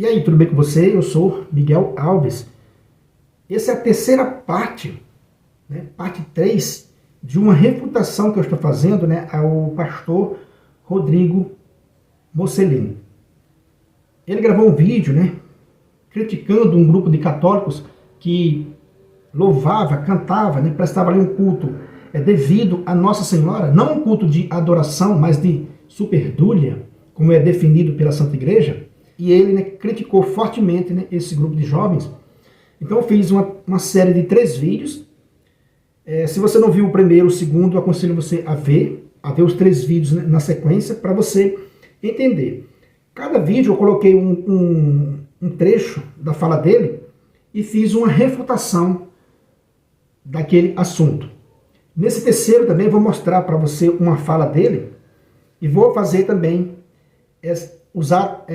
E aí, tudo bem com você? Eu sou Miguel Alves. Essa é a terceira parte, parte 3, de uma refutação que eu estou fazendo ao pastor Rodrigo Mocelin. Ele gravou um vídeo criticando um grupo de católicos que louvava, cantava, prestava ali um culto devido a Nossa Senhora, não um culto de adoração, mas de superdúlia, como é definido pela Santa Igreja. E ele criticou fortemente esse grupo de jovens. Então eu fiz uma série de 3 vídeos. Se você não viu o primeiro, o segundo, eu aconselho você a ver os 3 vídeos na sequência, para você entender. Cada vídeo eu coloquei um trecho da fala dele e fiz uma refutação daquele assunto. Nesse terceiro também eu vou mostrar para você uma fala dele e vou fazer também usar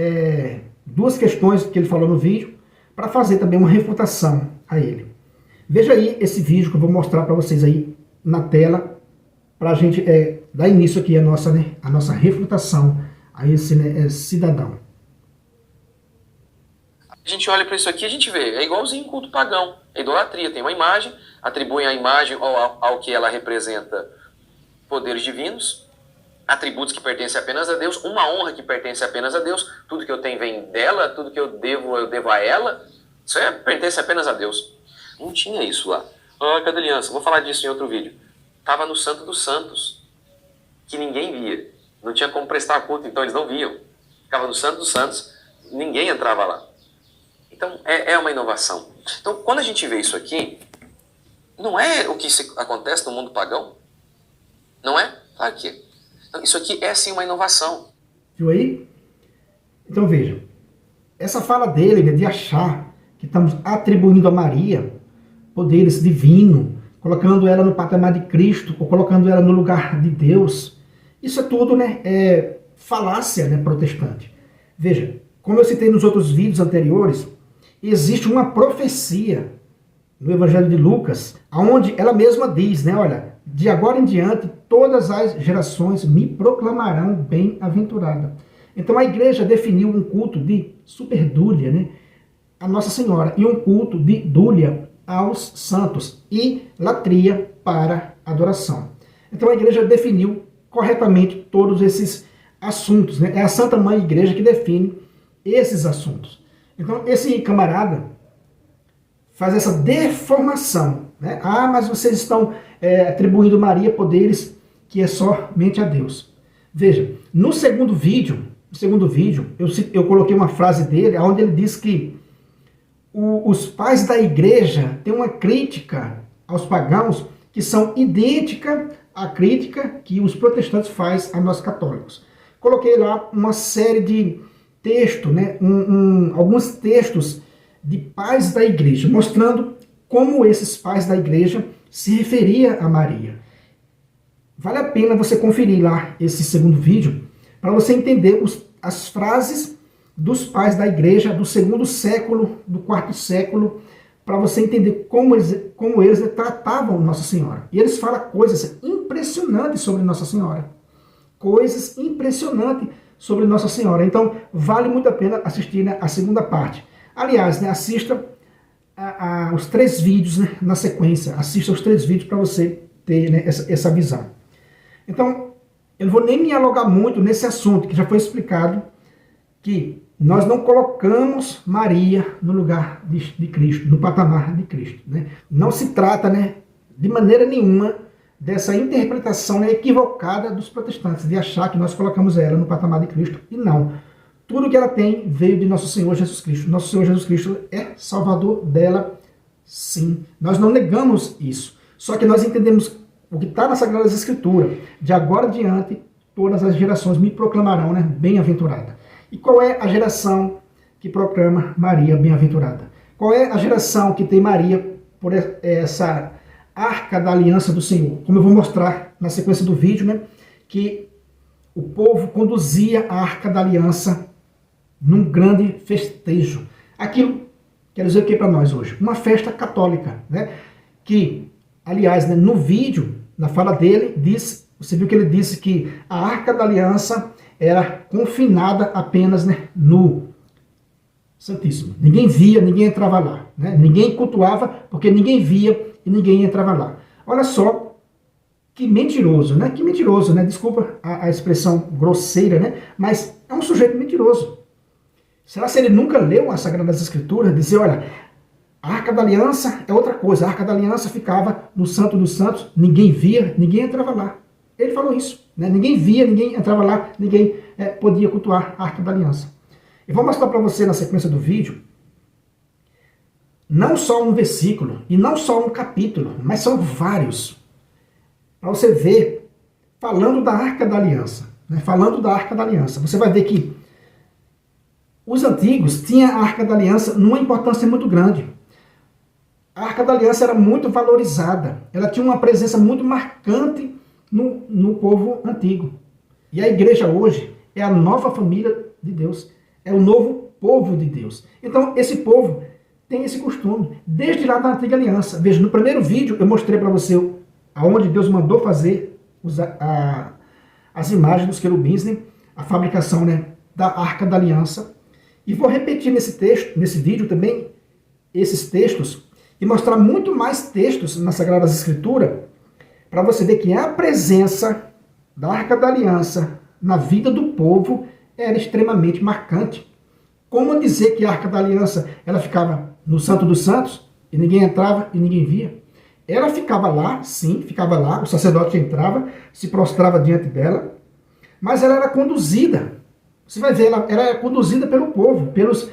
2 questões que ele falou no vídeo para fazer também uma refutação a ele. Veja aí esse vídeo que eu vou mostrar para vocês aí na tela, para a gente dar início aqui a nossa refutação a esse cidadão. A gente olha para isso aqui, a gente vê, é igualzinho culto pagão, é idolatria, tem uma imagem, atribuem a imagem ao que ela representa poderes divinos, atributos que pertencem apenas a Deus, uma honra que pertence apenas a Deus, tudo que eu tenho vem dela, tudo que eu devo a ela, isso pertence apenas a Deus. Não tinha isso lá. Cadê a aliança? Vou falar disso em outro vídeo. Estava no Santo dos Santos, que ninguém via. Não tinha como prestar culto, então eles não viam. Ficava no Santo dos Santos, ninguém entrava lá. Então é uma inovação. Então quando a gente vê isso aqui, não é o que acontece no mundo pagão? Não é? Claro que é. Então, isso aqui é sim uma inovação. Viu aí? Então veja, essa fala dele de achar que estamos atribuindo a Maria poderes divinos, colocando ela no patamar de Cristo, ou colocando ela no lugar de Deus, isso é tudo falácia protestante. Veja, como eu citei nos outros vídeos anteriores, existe uma profecia no Evangelho de Lucas, onde ela mesma diz, olha, de agora em diante, todas as gerações me proclamarão bem-aventurada. Então a igreja definiu um culto de superdúlia, a Nossa Senhora, e um culto de dúlia aos santos, e latria para adoração. Então a igreja definiu corretamente todos esses assuntos, É a Santa Mãe Igreja que define esses assuntos. Então esse camarada faz essa deformação, mas vocês estão atribuindo a Maria poderes que é somente a Deus. Veja, no segundo vídeo eu coloquei uma frase dele, onde ele diz que os pais da igreja têm uma crítica aos pagãos que são idêntica à crítica que os protestantes fazem a nós católicos. Coloquei lá uma série de textos, alguns textos de pais da igreja, mostrando como esses pais da igreja se referiam a Maria. Vale a pena você conferir lá esse segundo vídeo, para você entender as frases dos pais da igreja do 2º século, do 4º século, para você entender como eles tratavam Nossa Senhora. E eles falam coisas impressionantes sobre Nossa Senhora. Coisas impressionantes sobre Nossa Senhora. Então, vale muito a pena assistir a segunda parte. Aliás, assista os 3 vídeos na sequência. Assista os 3 vídeos para você ter essa visão. Então, eu não vou nem me alongar muito nesse assunto, que já foi explicado, que nós não colocamos Maria no lugar de Cristo, no patamar de Cristo. Não se trata de maneira nenhuma dessa interpretação equivocada dos protestantes, de achar que nós colocamos ela no patamar de Cristo, e não. Tudo que ela tem veio de Nosso Senhor Jesus Cristo. Nosso Senhor Jesus Cristo é Salvador dela, sim. Nós não negamos isso. Só que nós entendemos o que está na Sagrada Escritura. De agora em diante, todas as gerações me proclamarão bem-aventurada. E qual é a geração que proclama Maria bem-aventurada? Qual é a geração que tem Maria por essa arca da aliança do Senhor? Como eu vou mostrar na sequência do vídeo, que o povo conduzia a arca da aliança num grande festejo. Aquilo quer dizer o que para nós hoje? Uma festa católica, que, aliás, no vídeo, na fala dele, você viu que ele disse que a arca da aliança era confinada apenas no Santíssimo. Ninguém via, ninguém entrava lá. Né? Ninguém cultuava, porque ninguém via e ninguém entrava lá. Olha só que mentiroso, né? Que mentiroso, né? Desculpa a expressão grosseira, né? Mas é um sujeito mentiroso. Será que ele nunca leu as Sagradas Escrituras? Dizer, olha, a Arca da Aliança é outra coisa. A Arca da Aliança ficava no Santo dos Santos, ninguém via, ninguém entrava lá. Ele falou isso, né? Ninguém via, ninguém entrava lá, ninguém podia cultuar a Arca da Aliança. Eu vou mostrar para você na sequência do vídeo, não só um versículo e não só um capítulo, mas são vários. Para você ver, falando da Arca da Aliança. Né? Falando da Arca da Aliança. Você vai ver que os antigos tinham a Arca da Aliança numa importância muito grande. A Arca da Aliança era muito valorizada. Ela tinha uma presença muito marcante no povo antigo. E a igreja hoje é a nova família de Deus. É o novo povo de Deus. Então, esse povo tem esse costume, desde lá da Antiga Aliança. Veja, no primeiro vídeo eu mostrei para você aonde Deus mandou fazer as imagens dos querubins, né? A fabricação, né, da Arca da Aliança. E vou repetir nesse vídeo também, esses textos, e mostrar muito mais textos nas Sagradas Escrituras, para você ver que a presença da Arca da Aliança na vida do povo era extremamente marcante. Como dizer que a Arca da Aliança ela ficava no Santo dos Santos e ninguém entrava e ninguém via? Ela ficava lá, sim, ficava lá, o sacerdote entrava, se prostrava diante dela, mas ela era conduzida. Você vai ver, ela era conduzida pelo povo, pelos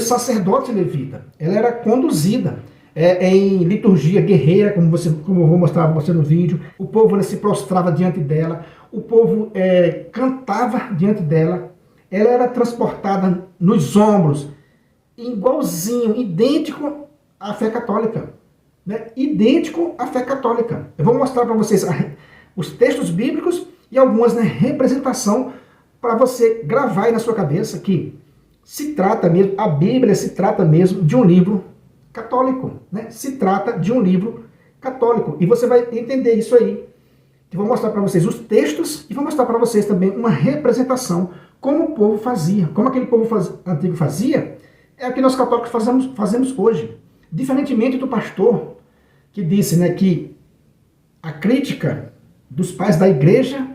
sacerdotes levitas. Ela era conduzida em liturgia guerreira, como eu vou mostrar para você no vídeo. O povo se prostrava diante dela, o povo cantava diante dela. Ela era transportada nos ombros, igualzinho, idêntico à fé católica. Né? Idêntico à fé católica. Eu vou mostrar para vocês os textos bíblicos e algumas representação para você gravar aí na sua cabeça que se trata mesmo, a Bíblia se trata mesmo de um livro católico. Né? Se trata de um livro católico. E você vai entender isso aí. Eu vou mostrar para vocês os textos e vou mostrar para vocês também uma representação como o povo fazia. Como aquele povo antigo fazia, é o que nós católicos fazemos hoje. Diferentemente do pastor que disse, né, que a crítica dos pais da igreja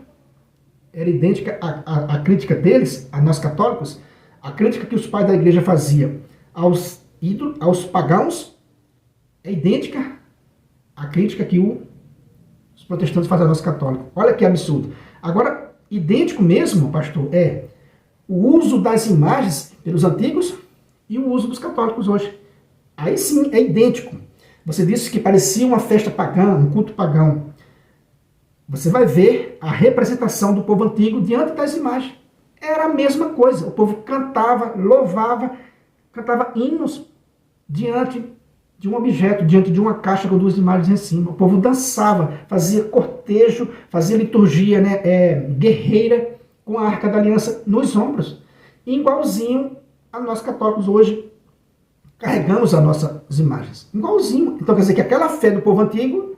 era idêntica à crítica deles, a nós católicos, a crítica que os pais da igreja faziam aos ídolos, aos pagãos, é idêntica à crítica que os protestantes fazem a nós católicos. Olha que absurdo. Agora, idêntico mesmo, pastor, é o uso das imagens pelos antigos e o uso dos católicos hoje. Aí sim, é idêntico. Você disse que parecia uma festa pagã, um culto pagão. Você vai ver a representação do povo antigo diante das imagens. Era a mesma coisa. O povo cantava, louvava, cantava hinos diante de um objeto, diante de uma caixa com duas imagens em cima. O povo dançava, fazia cortejo, fazia liturgia, né, guerreira com a Arca da Aliança nos ombros. Igualzinho a nós católicos hoje carregamos as nossas imagens. Igualzinho. Então quer dizer que aquela fé do povo antigo,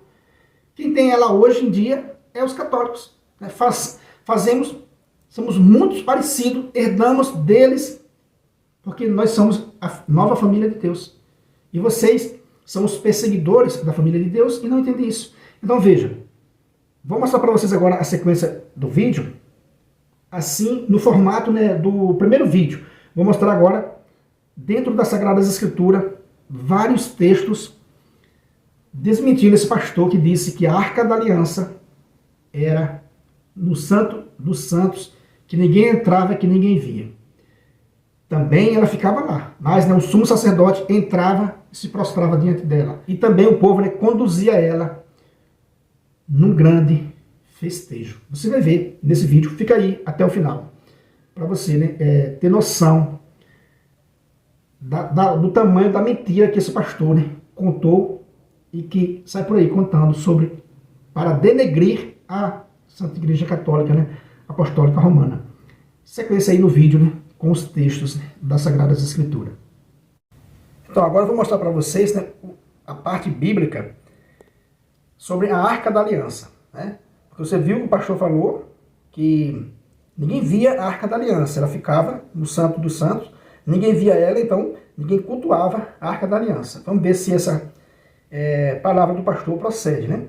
quem tem ela hoje em dia é os católicos. Né? Somos muito parecidos, herdamos deles, porque nós somos a nova família de Deus. E vocês são os perseguidores da família de Deus e não entendem isso. Então veja, vou mostrar para vocês agora a sequência do vídeo, assim, no formato, né, do primeiro vídeo. Vou mostrar agora, dentro das Sagradas Escrituras, vários textos desmentindo esse pastor que disse que a Arca da Aliança era no Santo dos Santos, que ninguém entrava, que ninguém via. Também ela ficava lá, mas, né, o sumo sacerdote entrava e se prostrava diante dela. E também o povo, né, conduzia ela num grande festejo. Você vai ver nesse vídeo, fica aí até o final, para você, né, ter noção do tamanho da mentira que esse pastor, né, contou e que sai por aí contando sobre, para denegrir a Santa Igreja Católica, né, Apostólica Romana. Sequência aí no vídeo, né, com os textos, né, das Sagradas Escrituras. Então agora eu vou mostrar para vocês, né, a parte bíblica sobre a Arca da Aliança. Né? Porque você viu que o pastor falou que ninguém via a Arca da Aliança, ela ficava no Santo dos Santos, ninguém via ela, então ninguém cultuava a Arca da Aliança. Vamos ver se essa palavra do pastor procede, né?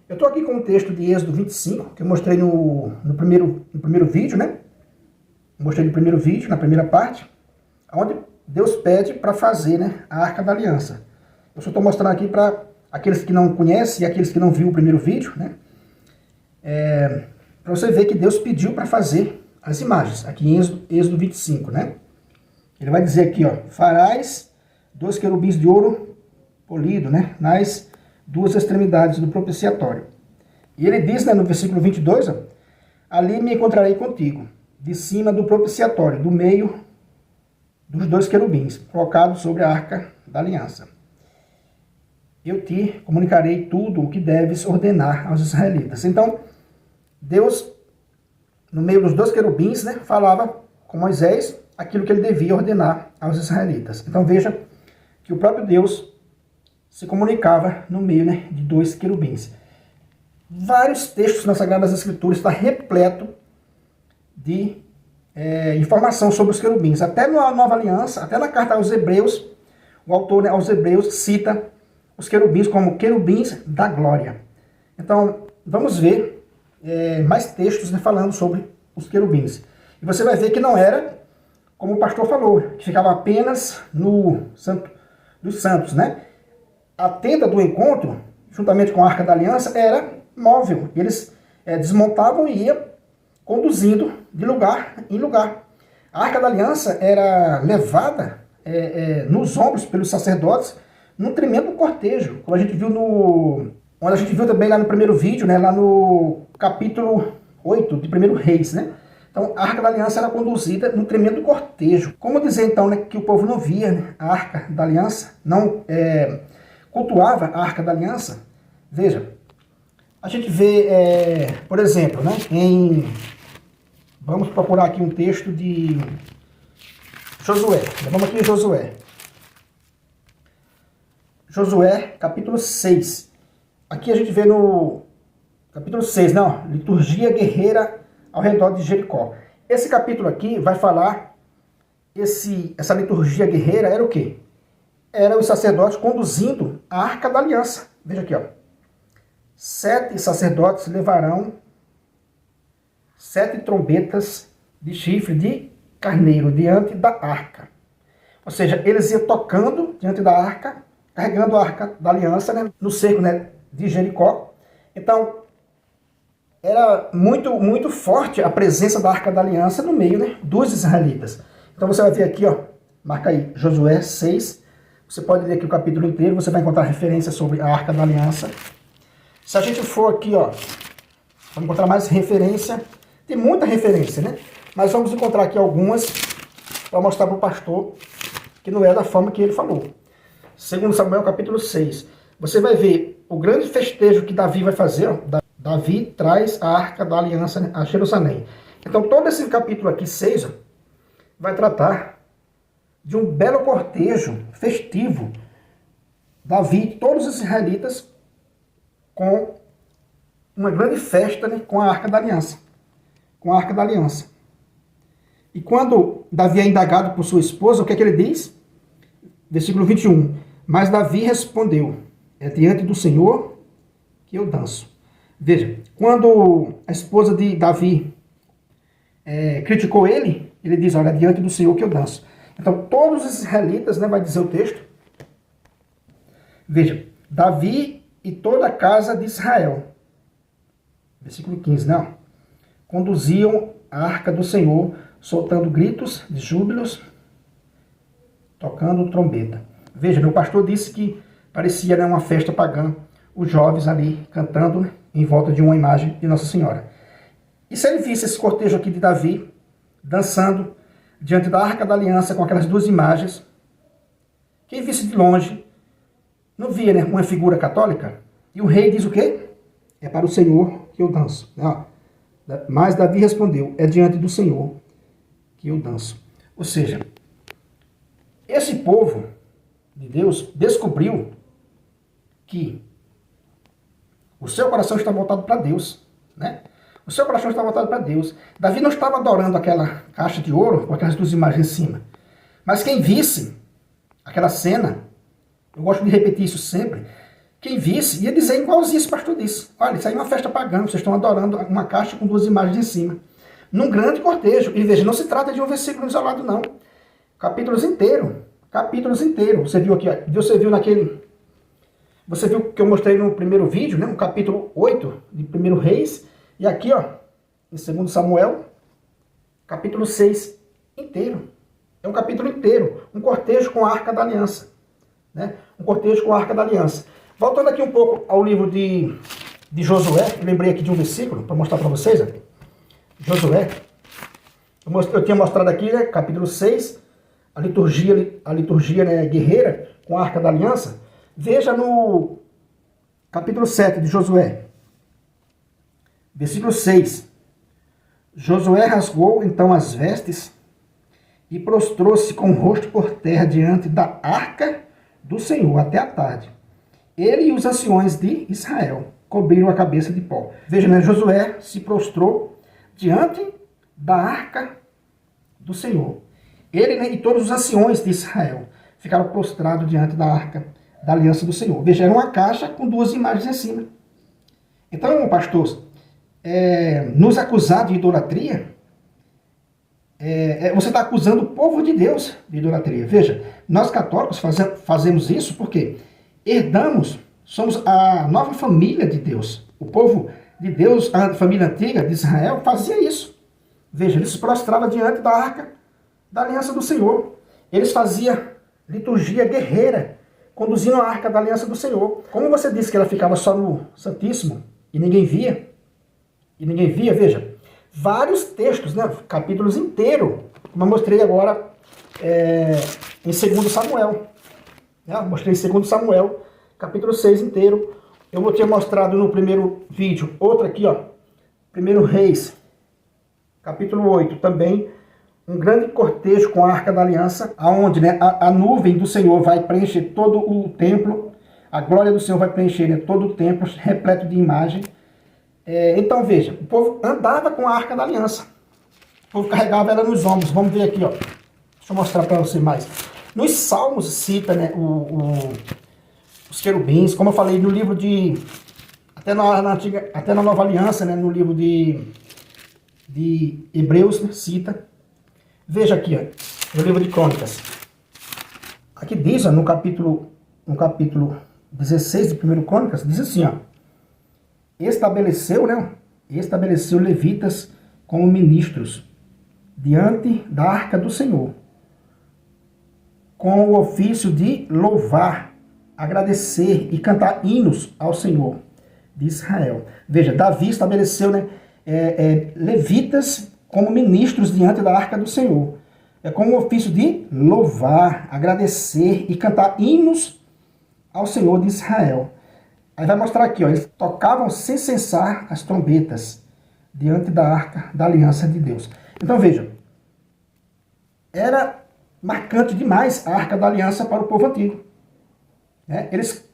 Eu estou aqui com o texto de Êxodo 25, que eu mostrei no primeiro vídeo, né? Mostrei no primeiro vídeo, na primeira parte, onde Deus pede para fazer, né, a Arca da Aliança. Eu só estou mostrando aqui para aqueles que não conhecem e aqueles que não viram o primeiro vídeo, né? Para você ver que Deus pediu para fazer as imagens, aqui em Êxodo 25, né? Ele vai dizer aqui, ó, farás 2 querubins de ouro polido, né, nas 2 extremidades do propiciatório. E ele diz, né, no versículo 22, ó, ali me encontrarei contigo, de cima do propiciatório, do meio dos 2 querubins, colocados sobre a Arca da Aliança. Eu te comunicarei tudo o que deves ordenar aos israelitas. Então, Deus, no meio dos 2 querubins, né, falava com Moisés aquilo que ele devia ordenar aos israelitas. Então veja que o próprio Deus se comunicava no meio, né, de 2 querubins. Vários textos nas Sagradas Escrituras está repleto de informação sobre os querubins. Até na Nova Aliança, até na carta aos Hebreus, o autor, né, aos Hebreus cita os querubins como querubins da glória. Então, vamos ver mais textos, né, falando sobre os querubins. E você vai ver que não era, como o pastor falou, que ficava apenas no Santo dos Santos, né? A tenda do encontro, juntamente com a Arca da Aliança, era móvel. Eles desmontavam e iam conduzindo de lugar em lugar. A Arca da Aliança era levada nos ombros pelos sacerdotes num tremendo cortejo, como a gente viu onde a gente viu também lá no primeiro vídeo, né, lá no capítulo 8 de 1 Reis, né? Então, a Arca da Aliança era conduzida num tremendo cortejo. Como dizer, então, né, que o povo não via, né, a Arca da Aliança, não cultuava a Arca da Aliança? Veja, a gente vê, por exemplo, né, vamos procurar aqui um texto de Josué. Vamos aqui em Josué. Josué, capítulo 6. Aqui a gente vê no capítulo 6, não, liturgia guerreira ao redor de Jericó. Esse capítulo aqui vai falar, essa liturgia guerreira era o quê? Era os sacerdotes conduzindo a Arca da Aliança. Veja aqui, ó. 7 sacerdotes levarão 7 trombetas de chifre de carneiro diante da arca. Ou seja, eles iam tocando diante da arca, carregando a Arca da Aliança, né, no cerco, né, de Jericó. Então, era muito forte a presença da Arca da Aliança no meio, né, dos israelitas. Então você vai ver aqui, ó, marca aí, Josué 6. Você pode ler aqui o capítulo inteiro, você vai encontrar referências sobre a Arca da Aliança. Se a gente for aqui, ó, vamos encontrar mais referência. Tem muita referência, né? Mas vamos encontrar aqui algumas para mostrar para o pastor que não é da forma que ele falou. Segundo Samuel, capítulo 6. Você vai ver o grande festejo que Davi vai fazer, ó. Davi traz a Arca da Aliança, né, a Jerusalém. Então, todo esse capítulo aqui, 6, ó, vai tratar de um belo cortejo festivo. Davi e todos os israelitas com uma grande festa, né, com a Arca da Aliança. Com a Arca da Aliança. E quando Davi é indagado por sua esposa, o que é que ele diz? Versículo 21. Mas Davi respondeu, é diante do Senhor que eu danço. Veja, quando a esposa de Davi criticou ele, ele diz, olha, é diante do Senhor que eu danço. Então, todos os israelitas, né, vai dizer o texto. Veja, Davi e toda a casa de Israel. Versículo 15, não. Conduziam a arca do Senhor, soltando gritos de júbilos, tocando trombeta. Veja, meu pastor disse que parecia, né, uma festa pagã, os jovens ali cantando, né, em volta de uma imagem de Nossa Senhora. E se ele visse esse cortejo aqui de Davi, dançando diante da Arca da Aliança com aquelas 2 imagens, quem visse de longe, não via, né, uma figura católica? E o rei diz o quê? É para o Senhor que eu danço. Mas Davi respondeu, é diante do Senhor que eu danço. Ou seja, esse povo de Deus descobriu que o seu coração está voltado para Deus, né? O seu coração está voltado para Deus. Davi não estava adorando aquela caixa de ouro com aquelas 2 imagens em cima. Mas quem visse aquela cena, eu gosto de repetir isso sempre, quem visse ia dizer igualzinho esse pastor disse. Olha, isso aí é uma festa pagã, vocês estão adorando uma caixa com 2 imagens em cima. Num grande cortejo. E veja, não se trata de um versículo isolado, não. Capítulos inteiros. Capítulos inteiros. Você viu aqui, você viu naquele... Você viu que eu mostrei no primeiro vídeo, né? No capítulo 8 de 1 Reis. E aqui, ó, em 2 Samuel, capítulo 6 inteiro. É um capítulo inteiro. Um cortejo com a Arca da Aliança. Né? Um cortejo com a Arca da Aliança. Voltando aqui um pouco ao livro de Josué, eu lembrei aqui de um versículo para mostrar para vocês. Ó. Josué. Eu tinha mostrado aqui, né, capítulo 6, a liturgia né, guerreira com a Arca da Aliança. Veja no capítulo 7 de Josué, versículo 6. Josué rasgou então as vestes e prostrou-se com o rosto por terra diante da Arca do Senhor até a tarde. Ele e os anciões de Israel cobriram a cabeça de pó. Veja, né, Josué se prostrou diante da Arca do Senhor. Ele, né, e todos os anciões de Israel ficaram prostrados diante da Arca da Aliança do Senhor. Veja, era uma caixa com 2 imagens em cima. Então, pastor, nos acusar de idolatria, você está acusando o povo de Deus de idolatria. Veja, nós católicos fazemos isso porque somos a nova família de Deus. O povo de Deus, a família antiga de Israel, fazia isso. Veja, eles se prostravam diante da Arca da Aliança do Senhor. Eles faziam liturgia guerreira, conduzindo a Arca da Aliança do Senhor. Como você disse que ela ficava só no Santíssimo e ninguém via, veja, vários textos, né, capítulos inteiros, como eu mostrei agora em 2 Samuel. Né, eu mostrei em 2 Samuel, capítulo 6 inteiro. Eu tinha mostrado no primeiro vídeo, outro aqui, ó, 1 Reis, capítulo 8, também um grande cortejo com a Arca da Aliança, aonde, né, a nuvem do Senhor vai preencher todo o templo, a glória do Senhor vai preencher, né, todo o templo, repleto de imagem. Então veja, o povo andava com a Arca da Aliança, o povo carregava ela nos ombros. Vamos ver aqui, ó. Deixa eu mostrar para você mais. Nos Salmos cita, né, os querubins, como eu falei no livro de... Até na Nova Aliança, né, no livro de Hebreus, né, cita. Veja aqui, ó, no livro de Crônicas. Aqui diz, ó, no capítulo 16 de 1 Crônicas, diz assim, ó. Estabeleceu levitas como ministros diante da Arca do Senhor, com o ofício de louvar, agradecer e cantar hinos ao Senhor de Israel. Veja, Davi estabeleceu, né, levitas como ministros diante da Arca do Senhor, com o ofício de louvar, agradecer e cantar hinos ao Senhor de Israel. Aí vai mostrar aqui, ó, eles tocavam sem cessar as trombetas diante da Arca da Aliança de Deus. Então veja, era marcante demais a Arca da Aliança para o povo antigo. Eles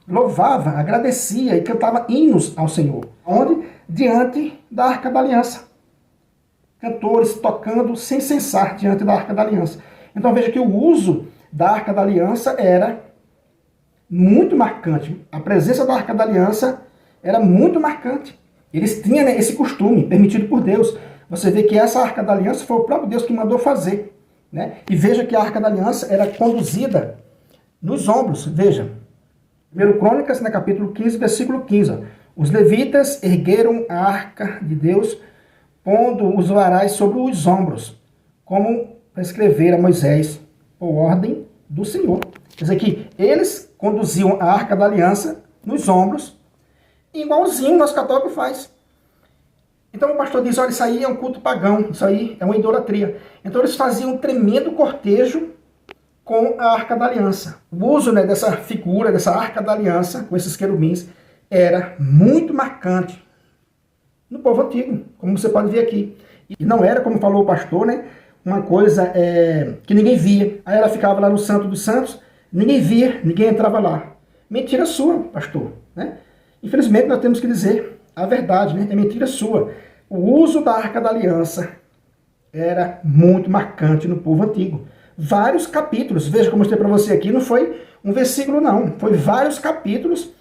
louvavam, agradeciam e cantavam hinos ao Senhor. Onde? Diante da Arca da Aliança. Cantores tocando sem cessar diante da Arca da Aliança. Então veja que o uso da Arca da Aliança era muito marcante. A presença da Arca da Aliança era muito marcante. Eles tinham, né, esse costume, permitido por Deus. Você vê que essa Arca da Aliança foi o próprio Deus que mandou fazer. Né? E veja que a Arca da Aliança era conduzida nos ombros. Veja, 1 Crônicas, né, capítulo 15, versículo 15. Ó. Os levitas ergueram a Arca de Deus, pondo os varais sobre os ombros, como prescrevera Moisés, por ordem do Senhor. Quer dizer que eles conduziam a Arca da Aliança nos ombros, igualzinho o nosso católico faz. Então o pastor diz, olha, isso aí é um culto pagão, isso aí é uma idolatria. Então eles faziam um tremendo cortejo com a Arca da Aliança. O uso, né, dessa figura, dessa Arca da Aliança, com esses querubins, era muito marcante no povo antigo, como você pode ver aqui. E não era, como falou o pastor, né, uma coisa que ninguém via. Aí ela ficava lá no Santo dos Santos, ninguém via, ninguém entrava lá. Mentira sua, pastor. Né? Infelizmente, nós temos que dizer a verdade, né? É mentira sua. O uso da Arca da Aliança era muito marcante no povo antigo. vários capítulos. Veja como eu mostrei para você aqui, não foi um versículo não, foi vários capítulos,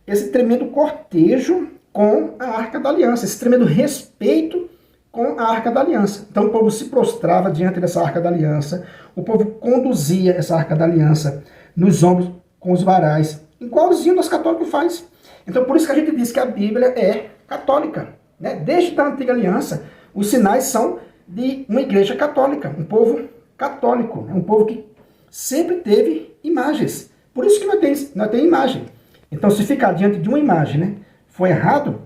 esse tremendo cortejo com a Arca da Aliança, esse tremendo respeito com a Arca da Aliança. Então o povo se prostrava diante dessa Arca da Aliança, o povo conduzia essa Arca da Aliança nos ombros com os varais, igualzinho nós católicos faz. Então por isso que a gente diz que a Bíblia é católica, né? Desde a Antiga Aliança, os sinais são de uma igreja católica, um povo católico, né? Um povo que sempre teve imagens. Por isso que nós temos imagem. Então se ficar diante de uma imagem, né, foi errado,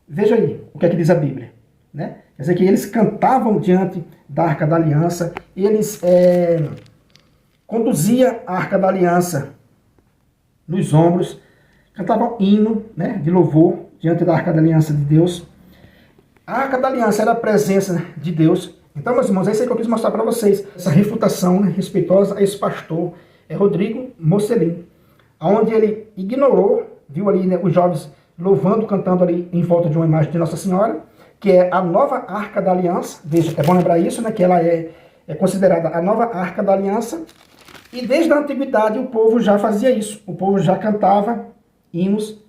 veja aí o que é que diz a Bíblia, né? Quer dizer que eles cantavam diante da Arca da Aliança, eles conduziam a Arca da Aliança nos ombros, cantavam hino, né, de louvor diante da Arca da Aliança de Deus. A Arca da Aliança era a presença de Deus. Então, meus irmãos, é isso aí que eu quis mostrar para vocês, essa refutação, né, respeitosa a esse pastor, Rodrigo Mocelin, onde ele ignorou, viu ali, né, os jovens louvando, cantando ali em volta de uma imagem de Nossa Senhora, que é a nova Arca da Aliança. Veja, é bom lembrar isso, né, que ela é considerada a nova Arca da Aliança. E desde a antiguidade o povo já fazia isso. O povo já cantava hinos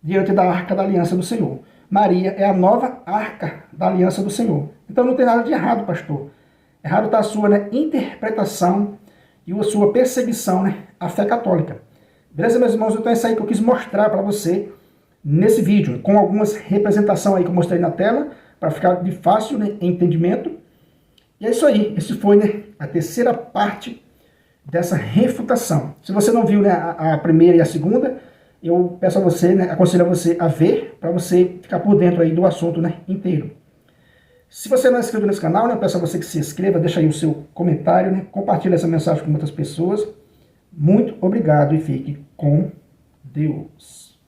diante da Arca da Aliança do Senhor. Maria é a nova Arca da Aliança do Senhor. Então não tem nada de errado, pastor. Errado está a sua, né, interpretação e a sua perseguição, né, à fé católica. Beleza, meus irmãos? Então é isso aí que eu quis mostrar para você nesse vídeo, com algumas representações aí que eu mostrei na tela, para ficar de fácil, né, entendimento. E é isso aí. Esse foi, né, a terceira parte dessa refutação. Se você não viu, né, a primeira e a segunda, eu peço a você, né, aconselho a você a ver, para você ficar por dentro aí do assunto, né, inteiro. Se você não é inscrito nesse canal, né, eu peço a você que se inscreva, deixa aí o seu comentário, né, compartilhe essa mensagem com outras pessoas. Muito obrigado e fique com Deus.